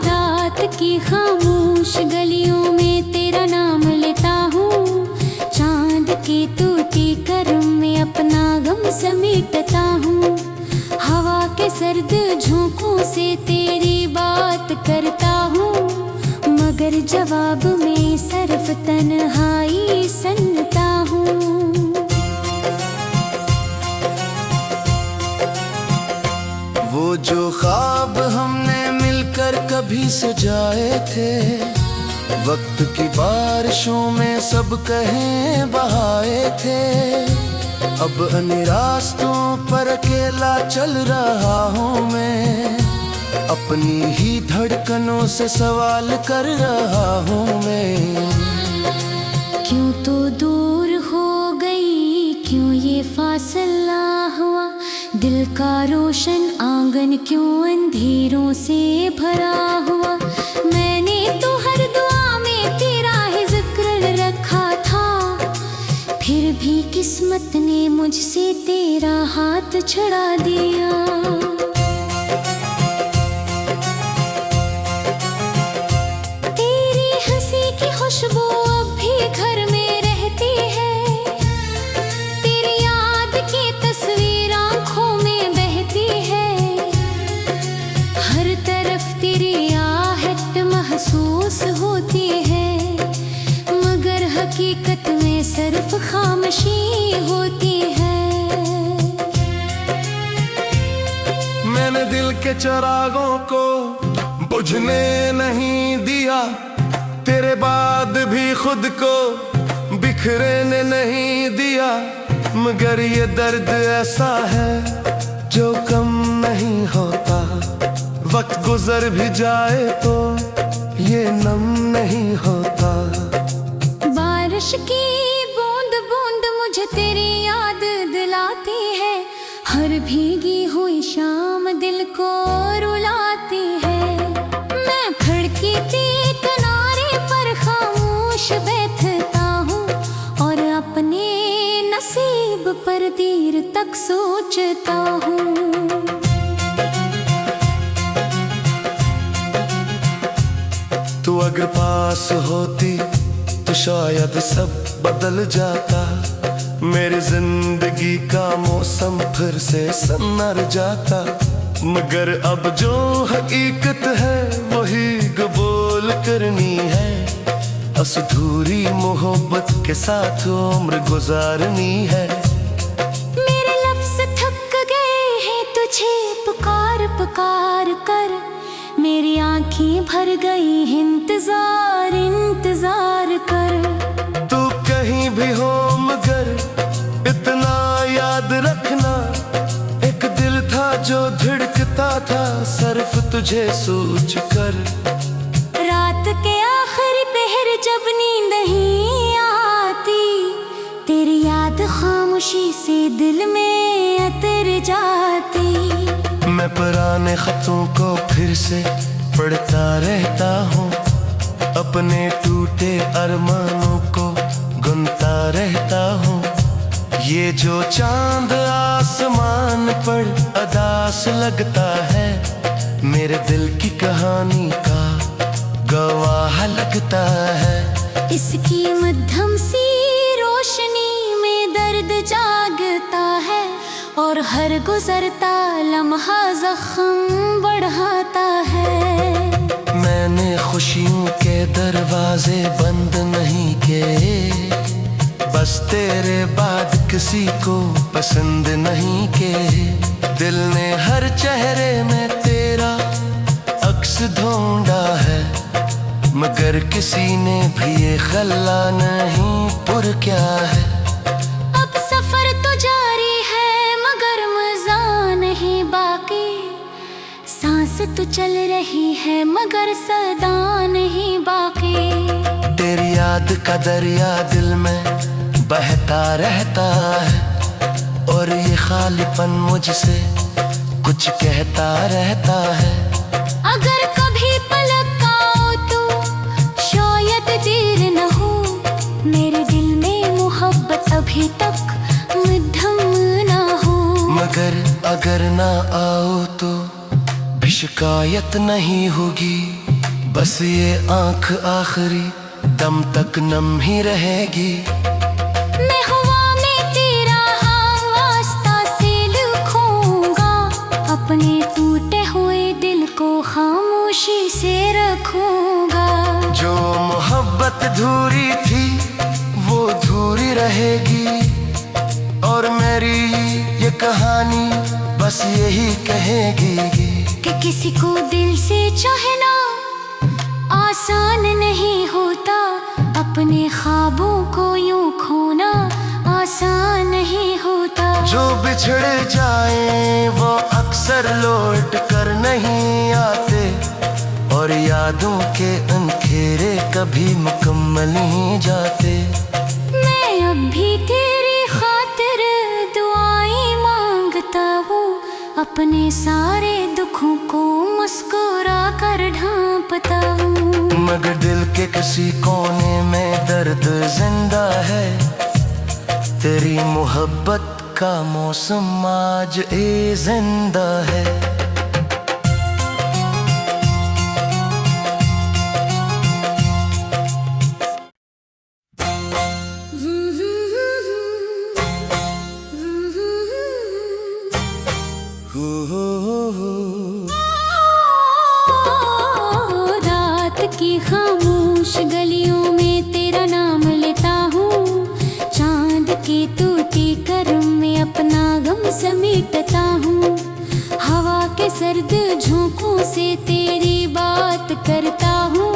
रात की खामोश गलियों में तेरा नाम लेता हूँ, चांद के टूटे करम में अपना गम समेटता हूँ। हवा के सर्द झोंकों से तेरी बात करता हूँ, मगर जवाब में सिर्फ तन्हाई सुनता हूँ। वो जो ख्वाब हमने मिलकर कभी सजाए थे, वक्त की बारिशों में सब कहें बहाए थे। अब अन रास्तों पर अकेला चल रहा हूँ मैं, अपनी ही धड़कनों से सवाल कर रहा हूँ मैं। क्यों तो दूर हो गई, क्यों ये फासला हुआ, दिल का रोशन आंगन क्यों अंधेरों से भरा हुआ। मैंने तो हर दुआ में तेरा ही जिक्र रखा था, फिर भी किस्मत ने मुझसे तेरा हाथ छुड़ा दिया। तेरी हंसी की खुशबू अब भी घर में रहती है, तेरी याद की तस्वीर आंखों में बहती है। हर तरफ तेरी आहट महसूस होती है, मगर हकीकत में सिर्फ खामोशी होती है। मैंने दिल के चिरागों को बुझने नहीं दिया, तेरे बाद भी खुद को बिखरने नहीं दिया। मगर ये दर्द ऐसा है जो कम नहीं होता, वक्त गुजर भी जाए तो ये नम नहीं होता। बारिश की बूंद बूंद मुझे तेरी याद दिलाती है, हर भीगी हुई शाम दिल को रुलाती है। मैं खिड़की के किनारे पर खामोश बैठता हूँ, और अपने नसीब पर देर तक सोचता हूँ। तू अगर पास होती तो शायद सब बदल जाता, मेरी जिंदगी का मौसम फिर से सन्वर जाता। मगर अब जो हकीकत है वही कबूल करनी है, अधूरी मोहब्बत के साथ उम्र गुजारनी है। मेरे लफ्ज़ थक गए हैं तुझे पुकार पुकार कर, मेरी आँखें भर गई हैं इंतजार इंतजार कर। तू कहीं भी हो मगर इतना याद रखना, एक दिल था जो धड़कता था सिर्फ तुझे सोच कर। रात के आखिरी पहर जब नींद नहीं आती, तेरी याद खामोशी से दिल में उतर जाती। मैं पुराने खतों को फिर से पढ़ता रहता हूँ, अपने टूटे अरमानों को गुनता रहता हूँ। ये जो चांद आसमान पर अदास लगता है, मेरे दिल की कहानी का गवाह लगता है। इसकी मध्यम सी रोशनी में दर्द जागता है, और हर गुजरता लम्हा जख्म बढ़ाता है। मैंने खुशियों के दरवाजे बंद नहीं किए, बस तेरे बाद किसी को पसंद नहीं किए। दिल ने हर चेहरे में तेरा अक्स ढूंढा है, मगर किसी ने भी ये खला नहीं पुर क्या है। अब सफर तो जारी है मगर मजा नहीं बाकी, सांस तो चल रही है मगर सदा नहीं बाकी। तेरी याद का दरिया दिल में बहता रहता है, और ये खालीपन मुझसे कुछ कहता रहता है। अगर कभी पलक आओ तो शायद देर न हो, अगर ना आओ तो भी शिकायत नहीं होगी, बस ये आंख आखिरी दम तक नम ही रहेगी। मैं हवा में तेरा वास्ता से लिखूंगा, अपने टूटे हुए दिल को खामोशी से रखूंगा। जो मोहब्बत धूरी थी वो धूरी रहेगी, और मेरी ये कहानी बस यही कहेगी कि किसी को दिल से चाहना आसान नहीं होता, अपने ख्वाबों को यूं खोना आसान नहीं होता। जो बिछड़ जाए वो अक्सर लौट कर नहीं आते, और यादों के अंधेरे कभी मुकम्मल नहीं जाते। मैं अब भी तेरी खातिर दुआएं मांगता हूँ, अपने सारे दुखों को मुस्कुरा कर ढांपता हूँ। मगर दिल के किसी कोने में दर्द जिंदा है, तेरी मोहब्बत का मौसम आज ए जिंदा है। रात की खामोश गलियों में तेरा नाम लेता हूँ, चांद की टूटी करम में अपना गम समेटता हूँ। हवा के सर्द झोंकों से तेरी बात करता हूँ,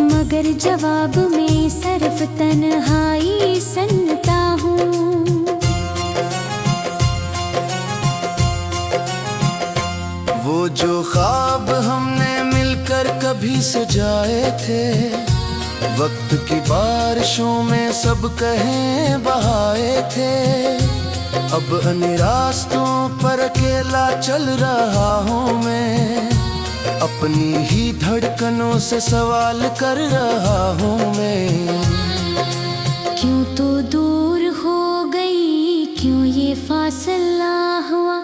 मगर जवाब में सिर्फ तन्हाई सुनता हूँ। वो जो ख्वाब हमने मिलकर कभी सजाए थे, वक्त की बारिशों में सब कहें बहाए थे। अब अन रास्तों पर अकेला चल रहा हूँ मैं, अपनी ही धड़कनों से सवाल कर रहा हूँ मैं। क्यों तो दूर हो गई, क्यों ये फासला हुआ,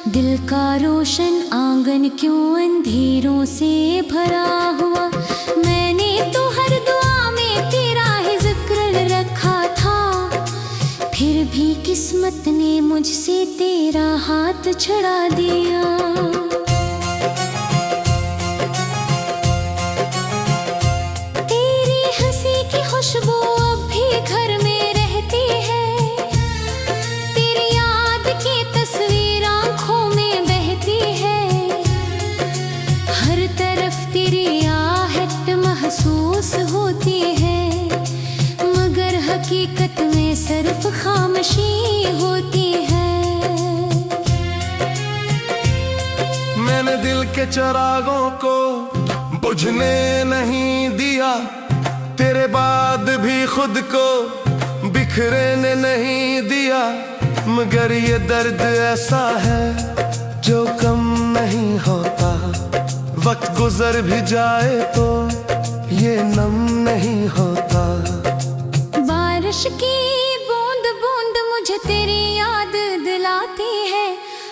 दिल का रोशन आंगन क्यों अंधेरों से भरा हुआ। मैंने तो हर दुआ में तेरा ही जिक्र रखा था, फिर भी किस्मत ने मुझसे तेरा हाथ छुड़ा दिया। तेरी हंसी की खुशबू अब भी घर में रहती है, तेरी याद की तस्वीर आंखों में बहती है। हर तरफ तेरी आहट महसूस होती है, मगर हकीकत में सिर्फ खामोशी होती है। मैंने दिल के चिरागों को बुझने नहीं दिया, तेरे बाद भी खुद को बिखरने नहीं दिया। मगर ये दर्द ऐसा है जो कम नहीं होता, वक्त गुजर भी जाए तो ये नम नहीं होता। बारिश की बूंद बूंद मुझे तेरी याद दिलाती है,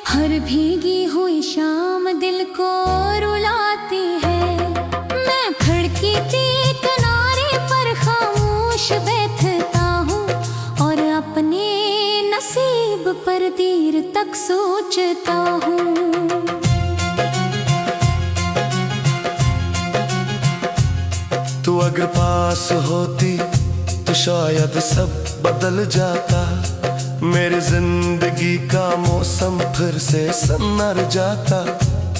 हर भीगी हुई शाम दिल को रुलाती है। मैं खिड़की के किनारे पर खामोश बैठता हूँ, और अपने नसीब पर देर तक सोचता हूँ। तू अगर पास होती तो शायद सब बदल जाता, मेरी जिंदगी का मौसम फिर से सन्वर जाता।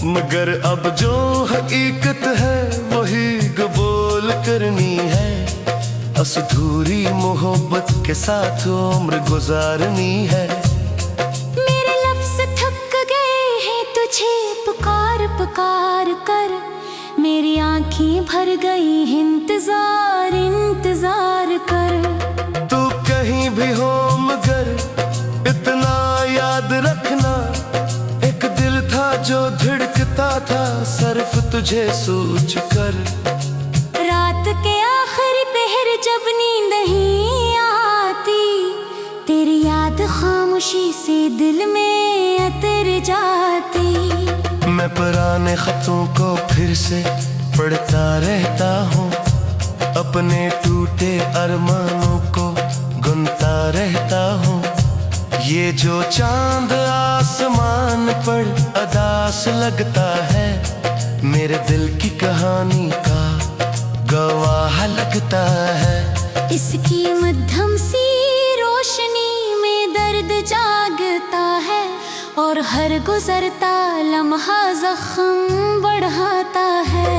मगर अब जो हकीकत है वही कबूल करनी है, अधूरी मोहब्बत के साथ उम्र गुजारनी है। मेरे लफ्ज़ थक गए हैं तुझे पुकार पुकार कर, मेरी आँखें भर गई इंतजार इंतजार कर। तू कहीं भी हो मगर इतना याद रखना, एक दिल था जो धड़कता था सिर्फ तुझे सोच कर। रात के आखिरी पहर जब नींद नहीं आती, तेरी याद खामोशी से दिल में अतर जाती। मैं पुराने खतों को फिर से पढ़ता रहता हूँ, अपने टूटे अरमानों को गुनता रहता हूँ। ये जो चांद आसमान पर अदास लगता है, मेरे दिल की कहानी का गवाह लगता है। इसकी मध्यम सी रोशनी में दर्द जागता है, और हर गुजरता लम्हा जख्म बढ़ाता है।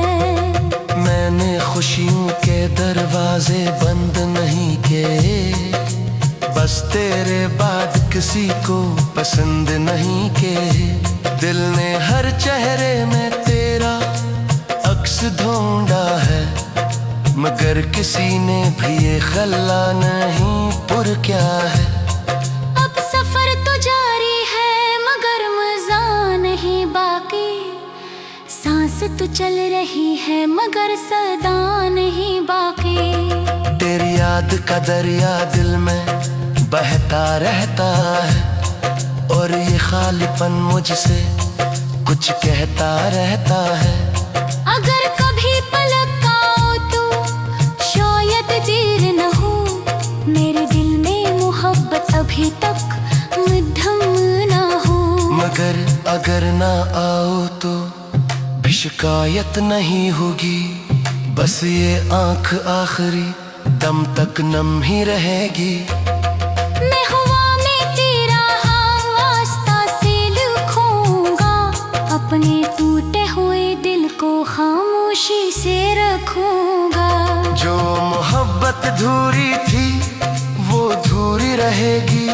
मैंने खुशियों के दरवाजे बंद नहीं किए, बस तेरे बाद किसी को पसंद नहीं किए। दिल ने हर चेहरे में तेरा अक्स ढूंढा है, मगर किसी ने भी ये खला नहीं पुर क्या है। अब सफर तो जारी है मगर मजा नहीं बाकी, सांस तो चल रही है मगर सदा नहीं बाकी। तेरी याद का दरिया दिल में बहता रहता है, और ये खालीपन मुझसे कुछ कहता रहता है। अगर कभी पलक आओ तो शायद देर न हो, मेरे दिल में मोहब्बत अभी तक मध्यम ना हो। मगर अगर ना आओ तो भी शिकायत नहीं होगी, बस ये आंख आखिरी दम तक नम ही रहेगी। मैं हवा में तेरा वास्ता से लिखूंगा, अपने टूटे हुए दिल को खामोशी से रखूंगा। जो मोहब्बत धूरी थी वो धूरी रहेगी,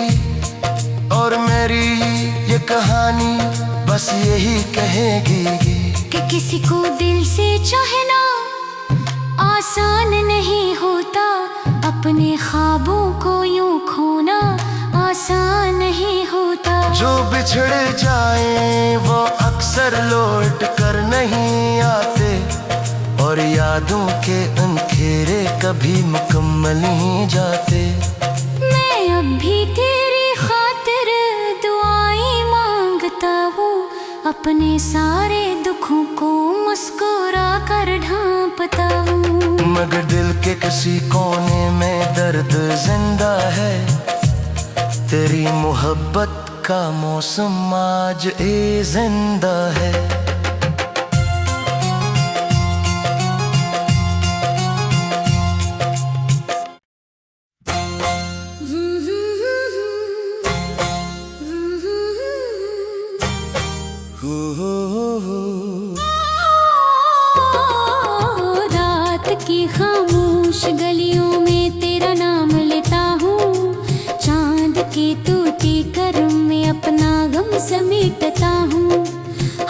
और मेरी ये कहानी बस यही कहेगी कि किसी को दिल से चाहना आसान नहीं होता, अपने ख्वाबों को यूं खोना आसान नहीं होता। जो बिछड़ जाए वो अक्सर लौट कर नहीं आते, और यादों के अंधेरे कभी मुकम्मल नहीं जाते। मैं अब भी तेरी खातिर दुआएं मांगता हूँ, अपने सारे दुखों को मुस्कुरा कर ढांपता हूँ। मगर दिल के किसी कोने में दर्द जिंदा है, तेरी मोहब्बत का मौसम आज ए जिंदा है। रात की खामोश गलियों में तेरा नाम लेता हूँ, चांद की टूटी करम में अपना गम समेटता हूँ।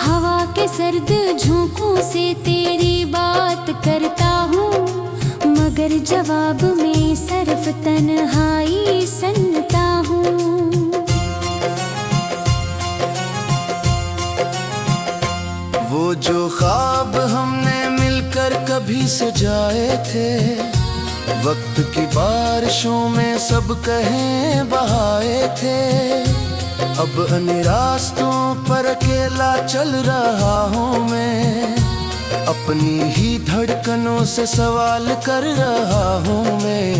हवा के सर्द झोंकों से तेरी बात करता हूँ, मगर जवाब में सिर्फ तन्हाई सुनता हूँ। वो जो ख्वाब हमने मिलकर कभी सजाए थे, वक्त की बारिशों में सब कहें बहाए थे। अब अन रास्तों पर अकेला चल रहा हूँ मैं, अपनी ही धड़कनों से सवाल कर रहा हूँ मैं।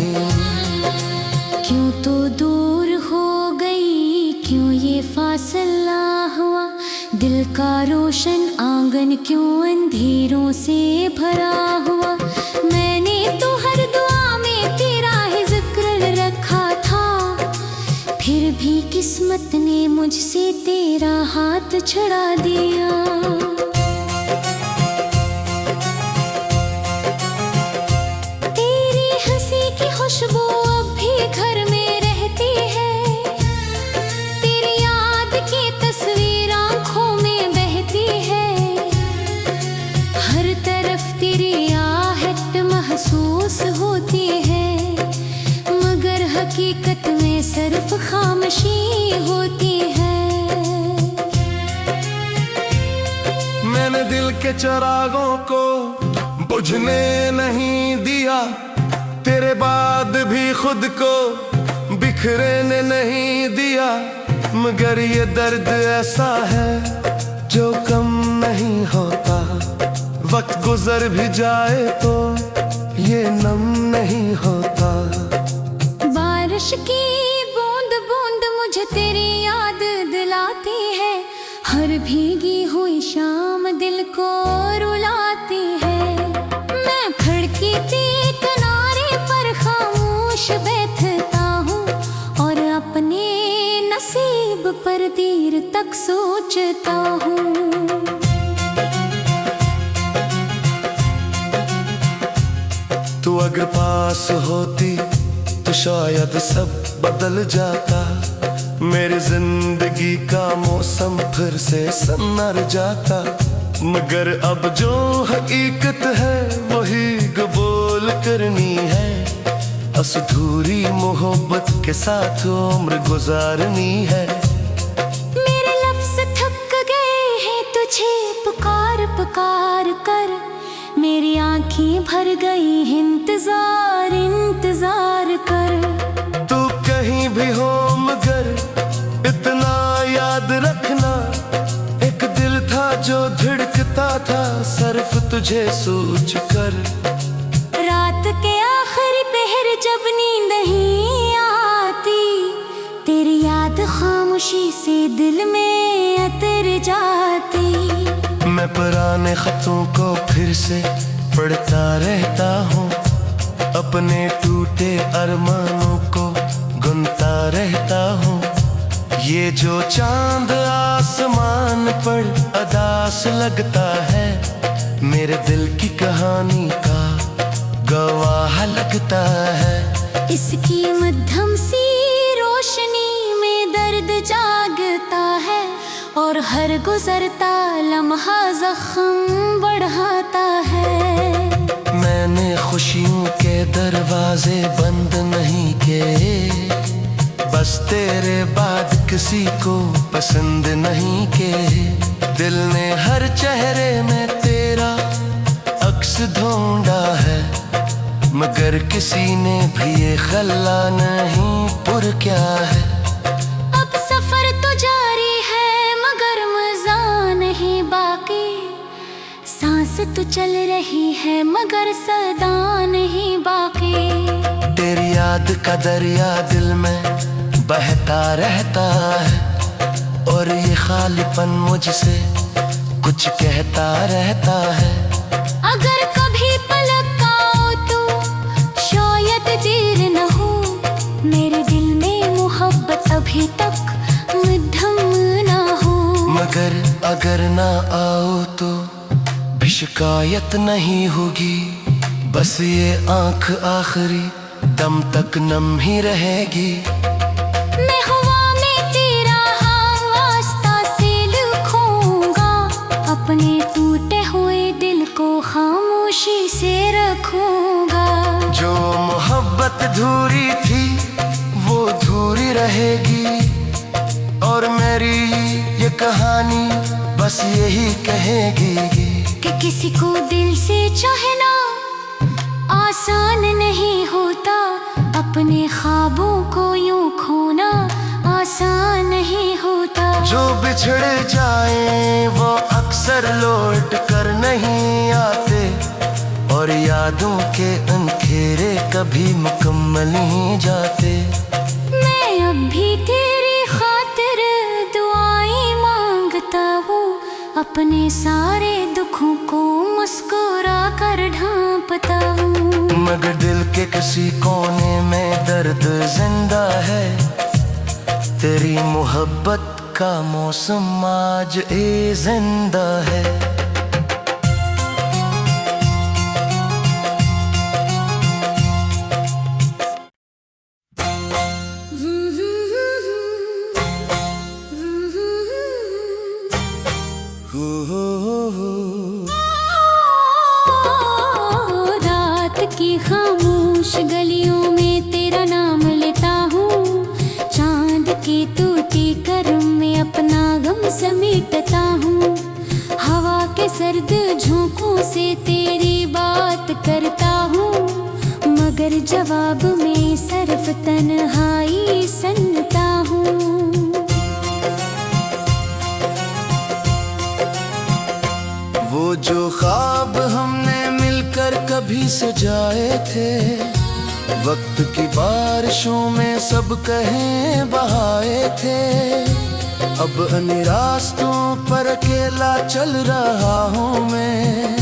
क्यों तो दूर हो गई, क्यों ये फासला हुआ, दिल का रोशन आंगन क्यों अंधेरों से भरा हुआ। मैंने तो हर दुआ में तेरा ही जिक्र रखा था, फिर भी किस्मत ने मुझसे तेरा हाथ छुड़ा दिया। तेरी हंसी की खुशबू अब भी घर में रहती है, तेरी याद की तस्वीर आंखों में बहती है। हर तरफ तेरी आहट महसूस होती है, मगर हकीकत में सिर्फ खामोशी होती है। मैंने दिल के चिरागों को बुझने नहीं दिया, तेरे बाद भी खुद को बिखरने नहीं दिया। मगर ये दर्द ऐसा है जो कम नहीं होता। वक्त गुजर भी जाए तो ये नम नहीं होता। बारिश की बूंद बूंद मुझे तेरी याद दिलाती है। हर भीगी हुई शाम दिल को रुलाती है। मैं खिड़की के किनारे पर खामोश बैठता हूँ और अपने नसीब पर देर तक सोचता हूँ। तू अगर पास होती तो शायद सब बदल जाता। मेरी जिंदगी का मौसम फिर से संवर जाता। मगर अब जो हकीकत है वही कबूल करनी है। अधूरी मोहब्बत के साथ उम्र गुजारनी है। मेरे लफ्ज़ थक गए हैं तुझे पुकार पुकार कर। मेरी आँखें भर गई हैं इंतजार इंतजार कर। तू कहीं भी हो मगर इतना याद रखना, एक दिल था जो धड़कता था सिर्फ तुझे सोच कर। रात के आखिरी पहर जब नींद नहीं आती, तेरी याद खामोशी से दिल में उतर जाती। मैं पुराने खतों को फिर से पढ़ता रहता हूँ। अपने टूटे अरमानों को गुनता रहता हूँ। ये जो चांद आसमान पर अदास लगता है, मेरे दिल की कहानी का गवाह लगता है। इसकी मध्यम सी रोशनी में दर्द जागता है और हर गुजरता लम्हा जख्म बढ़ाता है। मैंने खुशियों के दरवाजे बंद नहीं किए, बस तेरे बाद किसी को पसंद नहीं किए। दिल ने हर चेहरे में तेरा अक्स ढूंढा है, मगर किसी ने भी ये खला नहीं पुर क्या है। अब सफर तो जारी है मगर मजा नहीं बाकी। सांस तो चल रही है मगर सदा नहीं बाकी। तेरी याद का दरिया दिल में बहता रहता है और ये खालीपन मुझसे कुछ कहता रहता है। अगर कभी पलक आओ तो शायद देर न हो। मेरे दिल में मोहब्बत अभी तक मध्यम ना हो। मगर अगर ना आओ तो भी शिकायत नहीं होगी। बस ये आंख आखिरी दम तक नम ही रहेगी। मैं हवा में तेरा वास्ता से लिखूंगा, अपने टूटे हुए दिल को खामोशी से रखूंगा। जो मोहब्बत धूरी थी वो धूरी रहेगी और मेरी ये कहानी बस यही कहेगी कि किसी को दिल से चाहना आसान नहीं होता। अपने ख्वाबों को यूं खोना आसान नहीं होता। जो बिछड़ जाए वो अक्सर लौट कर नहीं आते और यादों के अंधेरे कभी मुकम्मल नहीं जाते। मैं अब भी तेरी खातिर दुआएं मांगता हूँ, अपने सारे दुखों को मुस्कुरा कर ढांपता हूँ। मगर दिल के किसी कोने में दर्द जिंदा है। तेरी मोहब्बत का मौसम आज ए जिंदा है। रात की खामोश गलियों में तेरा नाम लेता हूँ। चांद की टूटी करम में अपना गम समेटता हूँ। हवा के सर्द झोंकों से तेरी बात करता हूँ, मगर जवाब में सिर्फ तन्हाई सुनता हूँ। गली से जाए थे, वक्त की बारिशों में सब कहीं बहाए थे। अब अन्य रास्तों पर अकेला चल रहा हूँ मैं,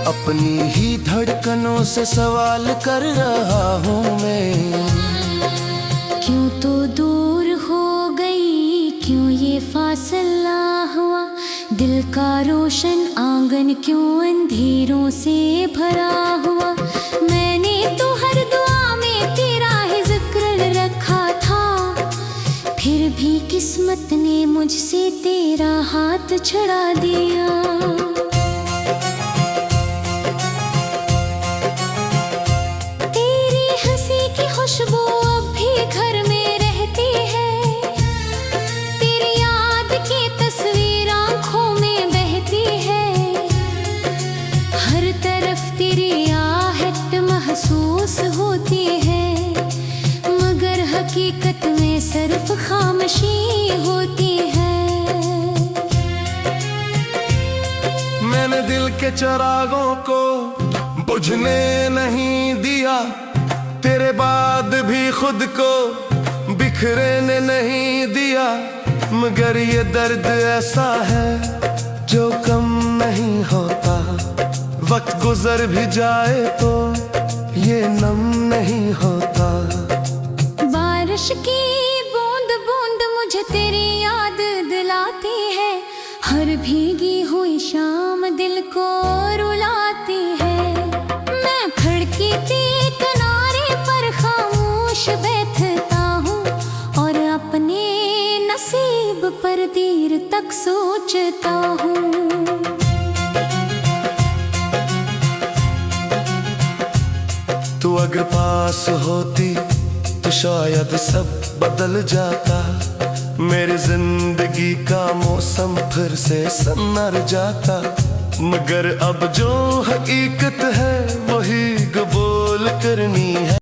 अपनी ही धड़कनों से सवाल कर रहा हूँ मैं। क्यों तो दूर हो गई, क्यों ये फासला हुआ, दिल का रोशन आंगन क्यों अंधेरों से भरा हुआ। मैंने तो हर दुआ में तेरा ही जिक्र रखा था, फिर भी किस्मत ने मुझसे तेरा हाथ छुड़ा दिया। तेरी हंसी की खुशबू अब भी घर में रहती है, तेरी याद की तस्वीर आंखों में बहती है। हर तरफ तेरी आहट महसूस होती है, मगर हकीकत में सिर्फ खामोशी होती है। मैंने दिल के चिरागों को बुझने नहीं दिया, तेरे बाद भी खुद को बिखरने नहीं दिया। मगर ये दर्द ऐसा है जो कम नहीं होता, वक्त गुजर भी जाए तो ये नम नहीं होता। बारिश की बूंद बूंद मुझे तेरी याद दिलाती है, हर भीगी हुई शाम दिल को रुलाती है। मैं खिड़की के किनारे पर खामोश बैठता हूँ और अपने नसीब पर देर तक सोचता हूँ। तू अगर पास होती तो शायद सब बदल जाता, मेरी जिंदगी का मौसम फिर से सनर जाता। मगर अब जो हकीकत है वही कबूल करनी है।